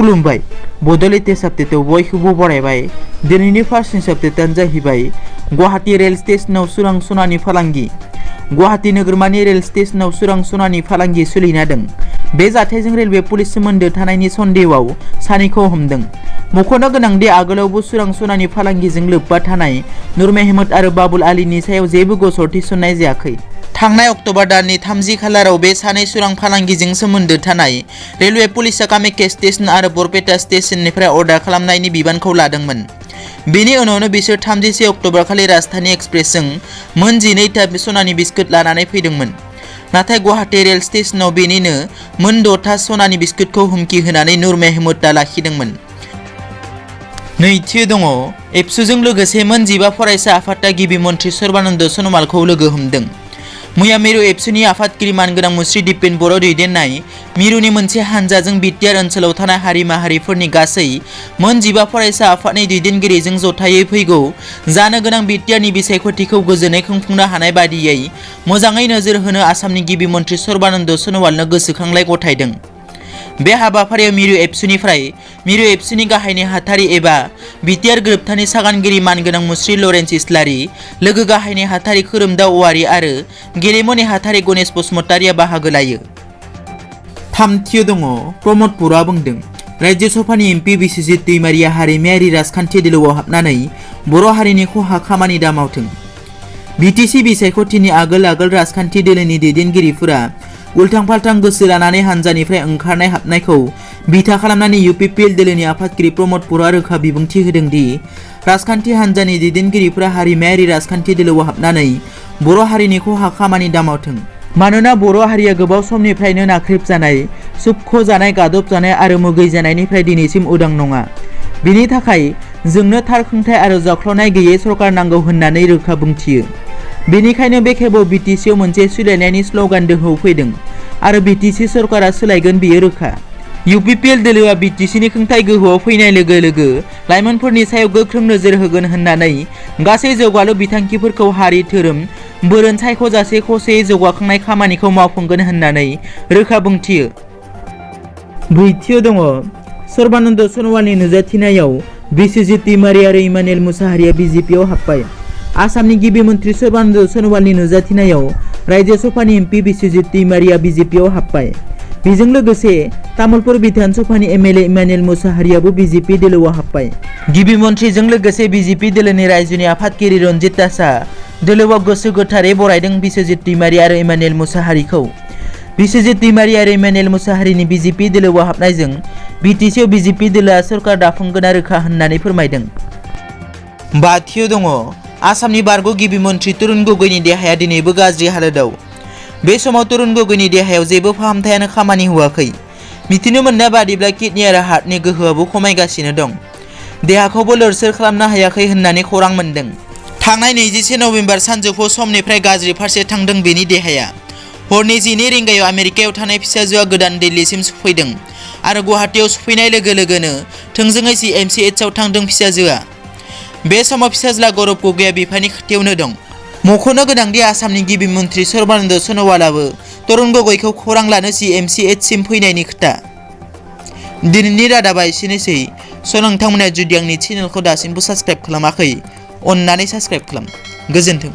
खुलुमबाय बड'लेण्ड अपडेटआव बयखौबो बरायबाय। दिनैनि फार्स्ट निउस अपडेटआनो जाहैबाय गुवाहाटी रेल स्टेशनाव सोरां सनानि फालांगि। गुवाहाटी नोगोरमानि रेल स्टेशनाव सोरां सनानि फालांगि सोलिना दं। बे जाथायजों रेलवे पुलिस सोमोन्दो थानायनि सन्देहआव सानैखौ हमदों। मख'नो गोनांदि आगोलावबो सोरां सनानि फालांगिजों लोब्बा थानाय नुर महमूद आरो बाबुल आलीनि सायाव जेबो गसर थिसननाय जायाखै। थांनाय अक्ट'बर दाननि 30 खालाराव बे सानै सोरां फालांगिजों सोमोन्दो थानाय रेलवे पुलिसआ कामाख्या स्टेशन आरो बरपेटा स्टेशननिफ्राय अर्डार खालामनायनि बिबानखौ लादोंमोन। बेनि उनावनो बिसोर 31 अक्ट'बर खालि राजधानी एक्सप्रेसजों मोन 12 था सनानि बिस्कुट लानानै फैदोंमोन। नाथाय गुवाहाटी रेल स्टेशनाव बेनिनो मोन 6 था सनानि बिस्कुटखौ हुमखि होनानै नुर महमूदआ लाखिदोंमोन। नैथियाव दङ एबसुजों लोगोसे मोन 15 फरायसा आफादआ गिबि मन्थ्रि सर्बानन्द सन'वालखौ लोगो हमदों। मैया मिरु एबसुनि आफादगिरि मानगोनां मुस्रि दिपेन बर' दैदेननाय मिरुनि मोनसे हानजाजों BTR ओनसोलाव थानाय हारि माहारिफोरनि गासै मोन 15 फरायसा आफादनि दैदेनगिरिजों जथायै फैगौ जानो गोनां BTRनि बिसायख'थिखौ गोजोनै खुंफुंनो हानाय बादियै मोजाङै नोजोर होनो आसामनि गिबि मन्थ्रि सर्बानन्द सन'वालनो गोसोखांलाय गथायदों। बे हाबाफारियाव मिरु एबसुनि गाहाय नेहाथारि एबा BTR गोरोबथानि सागानगिरि मानगोनां मुस्रि लरेन्स इस्लारि, लोगो गाहाय नेहाथारि खोरोमदाव औवारि आरो गेलेमु नेहाथारि गणेश बसुमतारिया बाहागो लायो। थामथियाव दङ प्रमद बर'आ बुंदों राज्य सभानि MP बिस्वजित दैमारिया हारिमायारि राजखान्थि दोलोआव हाबनानै बर' हारिनि खहा खामानि दामावथों। BTC बिसायख'थिनि आगोल राजखान्थि दोलोनि दैदेनगिरिफोरा उल्थां-फाल्थां गोसो लानानै हानजानिफ्राय ओंखारनाय हाबनायखौ बिथा खालामनानै UPPL दोलोनि आफादगिरि प्रमद बर'आ रोखा बिबुंथि होदों दि राजखान्थि हानजानि दैदेनगिरिफोरा हारिमायारि राजखान्थि दोलोआव हाबनानै बर' हारिनि खहा खामानि दामावथों। मानोना बर' हारिया गोबाव समनिफ्रायनो नाख्रेबजानाय, सोबख'जानाय, गादबजानाय आरो मुगै जानायनिफ्राय दिनैसिम उदां नङा। बेनि थाखाय जोंनो थार खुंथाय आरो जाख्ल'नाय गैयै सरकार नांगौ होननानै रोखा बुंथियो। बेनिखायनो बे खेबाव BTCआव मोनसे सोलायनायनि स्ल'गान दोहौआव फैदों आरो BTC सरकारा सोलायगोन बेयो रोखा। UPPL दोलोआ BTCनि खुंथाय गोहोआव फैनाय लोगो लोगो लाइमोनफोरनि सायाव गोख्रों नोजोर होगोन होननानै गासै जौगालु बिथांखिफोरखौ हारि धोरोम बोरोन सायख'जासे खौसेयै जौगाखांनाय खामानिखौ मावफुंगोन होननानै रोखा बुंथियो। ब्रैथियाव दङ सर्बानन्द सन'वालनि नुजाथिनायाव बिस्वजित दैमारि आरो इमानुएल मुसाहारिया BJPआव हाबबाय। आसामनि गिबि मन्थ्रि सर्बानन्द सन'वालनि नुजाथिनायाव राज्य सभानि MP बिस्वजित दैमारिया BJPआव हाबबाय। बेजों लोगोसे तामुलपुर बिधान सभानि MLA इमानुएल मुसाहारियाबो BJP दोलोआव हाबबाय। गिबि मन्थ्रिजों लोगोसे BJP दोलोनि रायजोनि आफादगिरि रन्जित दासआ दोलोआव गोसो गोथारै बरायदों बिस्वजित दैमारि आरो इमानुएल मुसाहारिखौ। बिस्वजित दैमारि आरो इमानुएल मुसाहारिनि BJP दोलोआव हाबनायजों BTCआव BJP दोलोआ सरकार दाफुंगोना रोखा होननानै फोरमायदों। बाथियाव दङ आसामनि बारग' गिबि मन्थ्रि तरुण गगैनि देहाया दिनैबो गाज्रि हालोदाव। बे समाव तरुण गगैनि देहायाव जेबो फाहामथायानो खामानि होआखै। मिथिनो मोननाय बादिब्ला किडनि आरो हार्टनि गोहोआबो खमायगासिनो दं। देहाखौबो लोरसोर खालामनो हायाखै होननानै खौरां मोन्दों। थांनाय 21 नबेम्बर सानजौफु समनिफ्राय गाज्रि फारसे थांदों बेनि देहाया। हरनि 12 रिंगायाव आमेरिकायाव थानाय फिसाजोआ गोदान दिल्लीसिम सफैदों आरो गुवाहाटीआव सफैनाय लोगो लोगोनो थोंजोङै CMCHआव थांदों फिसाजोआ। बे समाव फिसाज्ला गौरब गगैया बिफानि खाथियावनो दं। मख'नो गोनांदि आसामनि गिबि मन्थ्रि सर्बानन्द सन'वालाबो तरुण गगैखौ खौरां लानो CMCHसिम फैनायनि खोथा। दिनैनि रादाबा एसेनोसै। नोंथांमोना जुदि आंनि चेनेलखौ दासिमबो साबस्क्राइब खालामाखै, अन्नानै साबस्क्राइब खालाम। गोजोन्थों।